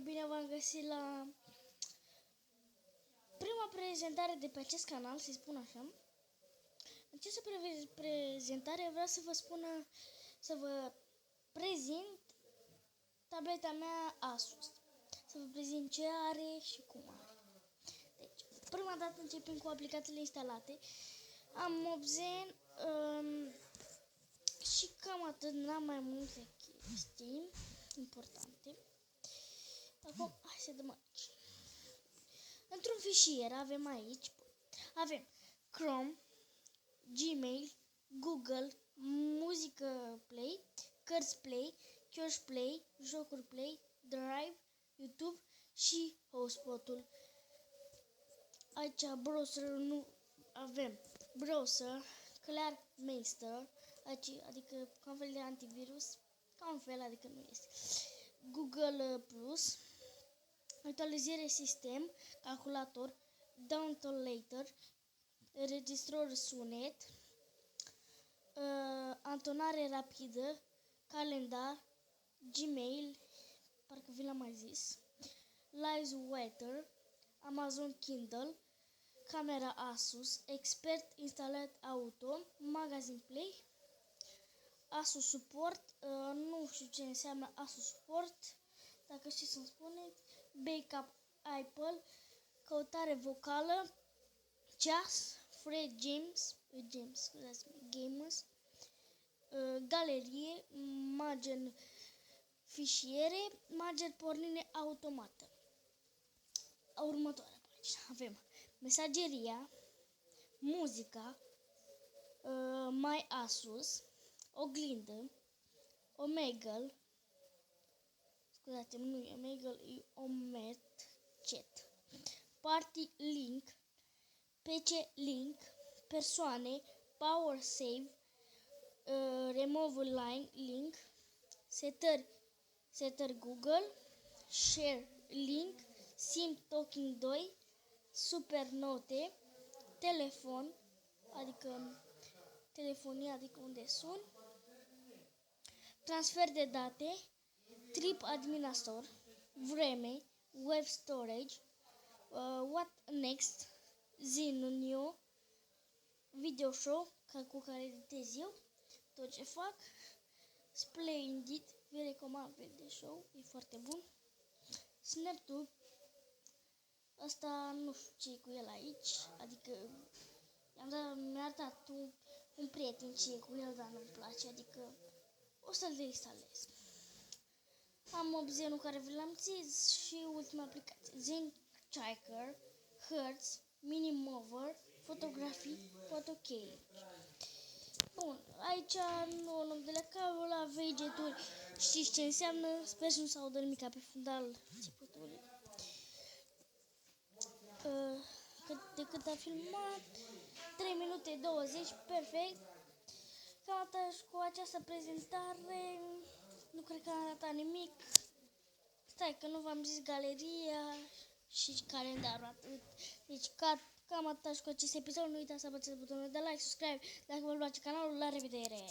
bine v-am găsit la prima prezentare de pe acest canal, să-i spun așa. În această prezentare vreau să vă spun, să vă prezint tableta mea Asus. Să vă prezint ce are și cum are. Deci, prima dată începem cu aplicațiile instalate. Am Obzen și cam atât, n-am mai multe chestii importante. Acum, hai să dăm aici. Într-un fișier avem Chrome, Gmail, Google, muzică Play, cărți Play, Kiosk Play, jocuri Play, Drive, YouTube și Hotspot-ul. Aici browserul nu avem. Browser, Clear Master, adică ca un fel de antivirus, ca un fel, adică nu este. Google Plus, actualizare sistem, calculator, downloader, registror sunet, antonare rapidă, calendar, Gmail, parcă vi l-am mai zis, Livesweater, Amazon Kindle, camera Asus, expert instalat auto, magazin Play, Asus Support, nu știu ce înseamnă Asus Support, dacă știți să-mi spuneți, Backup Apple, căutare vocală, ceas, Free Games, galerie, margin fișiere, margin pornire automată. Următoarea pagină avem mesageria, muzica, My Asus, oglindă, Omegle, scuzați-mă, nu e Omegle, e Omet Chat, Party Link, PC Link, persoane, Power Save, Remove Line Link, setări Google, Share Link, SIM Talking 2, Supernote, telefon, adică telefonie, adică unde sun, transfer de date, Trip Administrator, vreme, Web Storage, What Next, Zinunio, Video Show, cu care editez eu, tot ce fac, Splendid, vi recomand Video Show, e foarte bun, SnapTube, asta nu știu ce e cu el aici, adică mi-a arătat un prieten ce e cu el, dar nu-mi place, adică o să-l deinstalez. Am Obzenul care vi l-am zis și ultima aplicație, Zen Tracker, Hertz, Minimover, fotografii, photokey. Bun, aici nu luăm de la cablu la vegeturi. Știți ce înseamnă? Sper să nu s-audă nimica pe fundal țipătului. De cât a filmat? 3 minute 20, perfect. Cam atât și cu această prezentare. Nu cred că am arătat nimic. Stai că nu v-am zis galeria și calendarul atât. Deci cam atât și cu acest episod. Nu uitați să apăsați butonul de like, subscribe dacă vă place canalul. La revedere!